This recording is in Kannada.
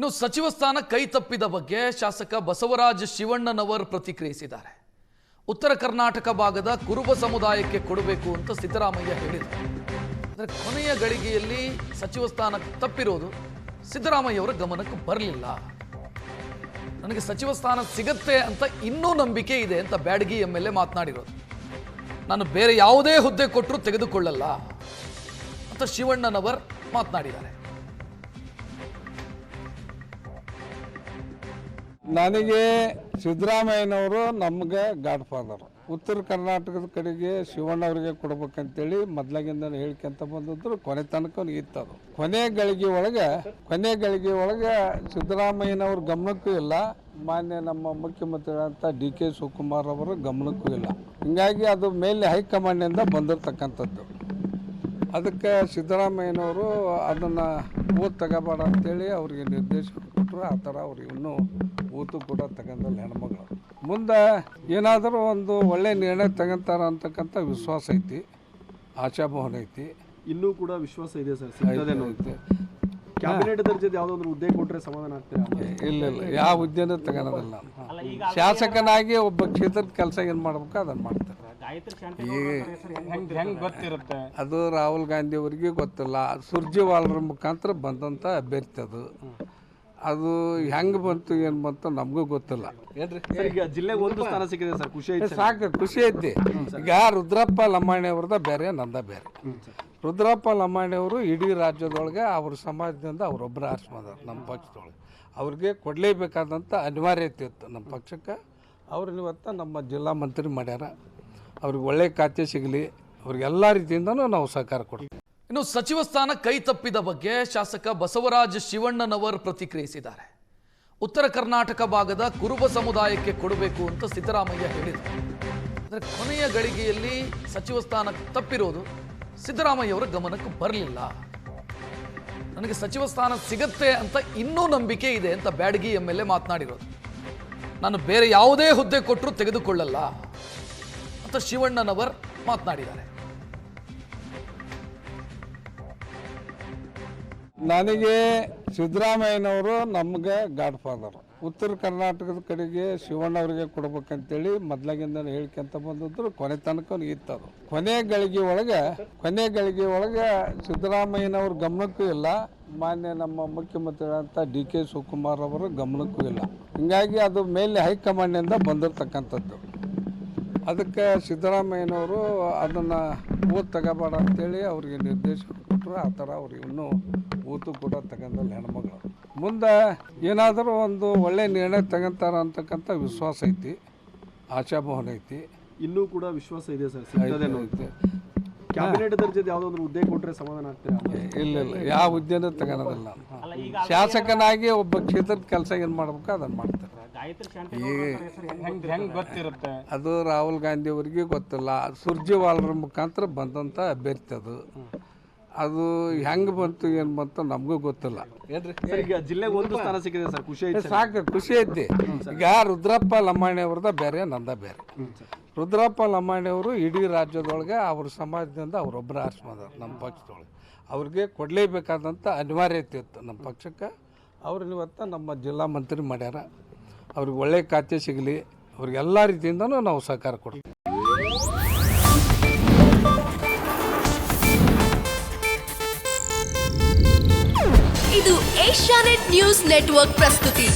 ಇನ್ನು ಸಚಿವ ಸ್ಥಾನ ಕೈ ತಪ್ಪಿದ ಬಗ್ಗೆ ಶಾಸಕ ಬಸವರಾಜ ಶಿವಣ್ಣನವರ್ ಪ್ರತಿಕ್ರಿಯಿಸಿದ್ದಾರೆ. ಉತ್ತರ ಕರ್ನಾಟಕ ಭಾಗದ ಕುರುಬ ಸಮುದಾಯಕ್ಕೆ ಕೊಡಬೇಕು ಅಂತ ಸಿದ್ದರಾಮಯ್ಯ ಹೇಳಿದರು. ಆದರೆ ಕೊನೆಯ ಗಳಿಗೆಯಲ್ಲಿ ಸಚಿವ ಸ್ಥಾನ ತಪ್ಪಿರೋದು ಸಿದ್ದರಾಮಯ್ಯ ಅವರ ಗಮನಕ್ಕೆ ಬರಲಿಲ್ಲ. ನನಗೆ ಸಚಿವ ಸ್ಥಾನ ಸಿಗುತ್ತೆ ಅಂತ ಇನ್ನೂ ನಂಬಿಕೆ ಇದೆ ಅಂತ ಬ್ಯಾಡಗಿ MLA ಮಾತನಾಡಿರೋದು. ನಾನು ಬೇರೆ ಯಾವುದೇ ಹುದ್ದೆ ಕೊಟ್ಟರೂ ತೆಗೆದುಕೊಳ್ಳಲ್ಲ ಅಂತ ಶಿವಣ್ಣನವರ್ ಮಾತನಾಡಿದ್ದಾರೆ. ನನಗೆ ಸಿದ್ದರಾಮಯ್ಯನವರು ನಮಗೆ ಗಾಡ್ ಫಾದರ್. ಉತ್ತರ ಕರ್ನಾಟಕದ ಕಡೆಗೆ ಶಿವಣ್ಣವರಿಗೆ ಕೊಡ್ಬೇಕಂತೇಳಿ ಮೊದಲಾಗಿಂದ ಹೇಳ್ಕೊಂತ ಬಂದಿದ್ರು. ಕೊನೆ ತನಕ ಇತ್ತದು. ಕೊನೆ ಗಳಿಗೆ ಒಳಗೆ ಸಿದ್ದರಾಮಯ್ಯನವ್ರ ಗಮನಕ್ಕೂ ಇಲ್ಲ, ಮಾನ್ಯ ನಮ್ಮ ಮುಖ್ಯಮಂತ್ರಿಗಳಂತ DK ಶಿವಕುಮಾರ್ ಅವರ ಗಮನಕ್ಕೂ ಇಲ್ಲ. ಹಿಂಗಾಗಿ ಅದು ಮೇಲೆ ಹೈಕಮಾಂಡ್ನಿಂದ ಬಂದಿರತಕ್ಕಂಥದ್ದು. ಅದಕ್ಕೆ ಸಿದ್ದರಾಮಯ್ಯನವರು ಅದನ್ನು ಓದ್ ತಗೋಬೇಡ ಅಂತೇಳಿ ಅವ್ರಿಗೆ ನಿರ್ದೇಶನ ಕೊಟ್ಟರು. ಆ ಥರ ಅವ್ರಿಗೆ ಇನ್ನೂ ಓತು ಕೂಡ ತಗೊಂಡಲ್ಲ ಹೆಣ್ಮಗಳು. ಮುಂದೆ ಏನಾದರೂ ಒಂದು ಒಳ್ಳೆ ನಿರ್ಣಯ ತಗೊಂತಾರ ಅಂತಕ್ಕಂಥ ವಿಶ್ವಾಸ ಐತಿ, ಆಶಾಭಾವನೆ ಐತಿ. ಇನ್ನೂ ಕೂಡ ವಿಶ್ವಾಸ ಇದೆ ಸರ್, ಸಿಗ್ತದೇನೋ ಐತೆ. ಕ್ಯಾಬಿನೆಟ್ ದರ್ಜೆದು ಯಾವುದೋ ಒಂದು ಹುದ್ದೆ ಕೊಟ್ಟರೆ ಸಮಾಧಾನ ಆಗ್ತದೆ? ಇಲ್ಲ, ಯಾವ ಹುದ್ದೆನೂ ತಗೊಳೋದಿಲ್ಲ. ಶಾಸಕನಾಗಿ ಒಬ್ಬ ಕ್ಷೇತ್ರದ ಕೆಲಸ ಏನು ಮಾಡ್ಬೇಕು ಅದನ್ನು ಮಾಡ್ತಾರೆ. ಗೊತ್ತಿರುತ್ತೆ ಅದು ರಾಹುಲ್ ಗಾಂಧಿ ಅವರಿಗೆ ಗೊತ್ತಿಲ್ಲ. ಸುರ್ಜೇವಾಲರ ಮುಖಾಂತರ ಬಂದಂಥ ಅಭ್ಯರ್ಥಿ ಅದು ಹೆಂಗೆ ಬಂತು ಏನು ಬಂತು ನಮಗೂ ಗೊತ್ತಿಲ್ಲ. ಈಗ ಜಿಲ್ಲೆಗೆ ಒಂದು ಸ್ಥಾನ ಸಿಕ್ಕಿದೆ ಸರ್, ಖುಷಿ ಐತೆ. ಸಾಕು, ಖುಷಿ ಐತಿ. ಈಗ ರುದ್ರಪ್ಪ ಲಮಾಣಿ ಅವ್ರದ ಬೇರೆ, ನಂದ ಬೇರೆ. ರುದ್ರಪ್ಪ ಲಮಾಣಿ ಅವರು ಇಡೀ ರಾಜ್ಯದೊಳಗೆ ಅವ್ರ ಸಮಾಜದಿಂದ ಅವರೊಬ್ಬರು ಆರಿಸ್ಕೊಂಡಾರ ನಮ್ಮ ಪಕ್ಷದೊಳಗೆ. ಅವ್ರಿಗೆ ಕೊಡಲೇಬೇಕಾದಂಥ ಅನಿವಾರ್ಯತೆ ಇತ್ತು ನಮ್ಮ ಪಕ್ಷಕ್ಕೆ. ಅವ್ರನ್ನ ಇವತ್ತು ನಮ್ಮ ಜಿಲ್ಲಾ ಮಂತ್ರಿ ಮಾಡ್ಯಾರ. ಅವ್ರಿಗೆ ಒಳ್ಳೆ ಖಾತೆ ಸಿಗಲಿ, ಅವ್ರಿಗೆಲ್ಲ ರೀತಿಯಿಂದನೂ ನಾವು ಸಹಕಾರ ಕೊಡ್ತೀವಿ. ಇನ್ನು ಸಚಿವ ಸ್ಥಾನ ಕೈ ತಪ್ಪಿದ ಬಗ್ಗೆ ಶಾಸಕ ಬಸವರಾಜ ಶಿವಣ್ಣನವರ್ ಪ್ರತಿಕ್ರಿಯಿಸಿದ್ದಾರೆ. ಉತ್ತರ ಕರ್ನಾಟಕ ಭಾಗದ ಕುರುಬ ಸಮುದಾಯಕ್ಕೆ ಕೊಡಬೇಕು ಅಂತ ಸಿದ್ದರಾಮಯ್ಯ ಹೇಳಿದರು. ಆದರೆ ಕೊನೆಯ ಗಳಿಗೆಯಲ್ಲಿ ಸಚಿವ ಸ್ಥಾನ ತಪ್ಪಿರೋದು ಸಿದ್ದರಾಮಯ್ಯ ಅವರ ಗಮನಕ್ಕೆ ಬರಲಿಲ್ಲ. ನನಗೆ ಸಚಿವ ಸ್ಥಾನ ಸಿಗುತ್ತೆ ಅಂತ ಇನ್ನೂ ನಂಬಿಕೆ ಇದೆ ಅಂತ ಬ್ಯಾಡಗಿ MLA ಮಾತನಾಡಿರೋದು. ನಾನು ಬೇರೆ ಯಾವುದೇ ಹುದ್ದೆ ಕೊಟ್ಟರೂ ತೆಗೆದುಕೊಳ್ಳಲ್ಲ ಅಂತ ಶಿವಣ್ಣನವರ್ ಮಾತನಾಡಿದ್ದಾರೆ. ನನಗೆ ಸಿದ್ದರಾಮಯ್ಯನವರು ನಮಗೆ ಗಾಡ್ ಫಾದರ್. ಉತ್ತರ ಕರ್ನಾಟಕದ ಕಡೆಗೆ ಶಿವಣ್ಣವರಿಗೆ ಕೊಡ್ಬೇಕಂತೇಳಿ ಮೊದಲಾಗಿಂದ ಹೇಳ್ಕೊಂತ ಬಂದಿದ್ರು. ಕೊನೆ ತನಕ ಇತ್ತದು. ಕೊನೆ ಗಳಿಗೆ ಒಳಗೆ ಸಿದ್ದರಾಮಯ್ಯನವ್ರ ಗಮನಕ್ಕೂ ಇಲ್ಲ, ಮಾನ್ಯ ನಮ್ಮ ಮುಖ್ಯಮಂತ್ರಿಗಳಂತ DK ಶಿವಕುಮಾರ್ ಅವರ ಗಮನಕ್ಕೂ ಇಲ್ಲ. ಹಿಂಗಾಗಿ ಅದು ಮೇಲೆ ಹೈಕಮಾಂಡ್ನಿಂದ ಬಂದಿರತಕ್ಕಂಥದ್ದು. ಅದಕ್ಕೆ ಸಿದ್ದರಾಮಯ್ಯನವರು ಅದನ್ನು ಓದ್ ತಗೋಬೇಡ ಅಂತೇಳಿ ಅವ್ರಿಗೆ ನಿರ್ದೇಶನ ಕೊಟ್ಟರು. ಆ ಥರ ಅವ್ರಿಗೆ ಇನ್ನೂ ಓತು ಕೂಡ ತಗೊಂಡಲ್ಲ ಹೆಣ್ಮಗಳು. ಮುಂದೆ ಏನಾದರೂ ಒಂದು ಒಳ್ಳೆ ನಿರ್ಣಯ ತಗೊಂತಾರ ಅಂತಕ್ಕಂಥ ವಿಶ್ವಾಸ ಐತಿ, ಆಶಾಭಾವನೆ ಐತಿ. ಇನ್ನೂ ಕೂಡ ವಿಶ್ವಾಸ ಇದೆ ಸರ್, ಸಿಗ್ತದೇನೋ ಐತೆ. ಕ್ಯಾಬಿನೆಟ್ ದರ್ಜೆದು ಯಾವುದೋ ಒಂದು ಹುದ್ದೆ ಕೊಟ್ಟರೆ ಸಮಾಧಾನ ಆಗ್ತದೆ? ಇಲ್ಲ, ಯಾವ ಹುದ್ದೆನೂ ತಗೊಳೋದಿಲ್ಲ. ಶಾಸಕನಾಗಿ ಒಬ್ಬ ಕ್ಷೇತ್ರದ ಕೆಲಸ ಏನು ಮಾಡ್ಬೇಕು ಅದನ್ನು ಮಾಡ್ತಾರೆ. ಗೊತ್ತಿರುತ್ತೆ ಅದು ರಾಹುಲ್ ಗಾಂಧಿ ಅವರಿಗೆ ಗೊತ್ತಿಲ್ಲ. ಸುರ್ಜೇವಾಲರ ಮುಖಾಂತರ ಬಂದಂಥ ಅಭ್ಯರ್ಥಿ ಅದು ಹೆಂಗೆ ಬಂತು ಏನು ಬಂತು ನಮಗೂ ಗೊತ್ತಿಲ್ಲ. ಈಗ ಜಿಲ್ಲೆಗೆ ಒಂದು ಸ್ಥಾನ ಸಿಕ್ಕಿದೆ ಸರ್, ಖುಷಿ ಐತೆ. ಸಾಕು, ಖುಷಿ ಐತಿ. ಈಗ ರುದ್ರಪ್ಪ ಲಮಾಣಿ ಅವ್ರದ ಬೇರೆ, ನಂದ ಬೇರೆ. ರುದ್ರಪ್ಪ ಲಮಾಣಿ ಅವರು ಇಡೀ ರಾಜ್ಯದೊಳಗೆ ಅವ್ರ ಸಮಾಜದಿಂದ ಅವರೊಬ್ಬರು ಆರಿಸ್ಕೊಂಡಾರ ನಮ್ಮ ಪಕ್ಷದೊಳಗೆ. ಅವ್ರಿಗೆ ಕೊಡಲೇಬೇಕಾದಂಥ ಅನಿವಾರ್ಯತೆ ಇತ್ತು ನಮ್ಮ ಪಕ್ಷಕ್ಕೆ. ಅವ್ರನ್ನ ಇವತ್ತು ನಮ್ಮ ಜಿಲ್ಲಾ ಮಂತ್ರಿ ಮಾಡ್ಯಾರ. ಅವ್ರಿಗೆ ಒಳ್ಳೆ ಖಾತೆ ಸಿಗಲಿ, ಅವ್ರಿಗೆಲ್ಲ ರೀತಿಯಿಂದನೂ ನಾವು ಸಹಕಾರ ಕೊಡ್ತೀವಿ. ಇದು ಏಷ್ಯಾನೆಟ್ ನ್ಯೂಸ್ ನೆಟ್ವರ್ಕ್ ಪ್ರಸ್ತುತಿ.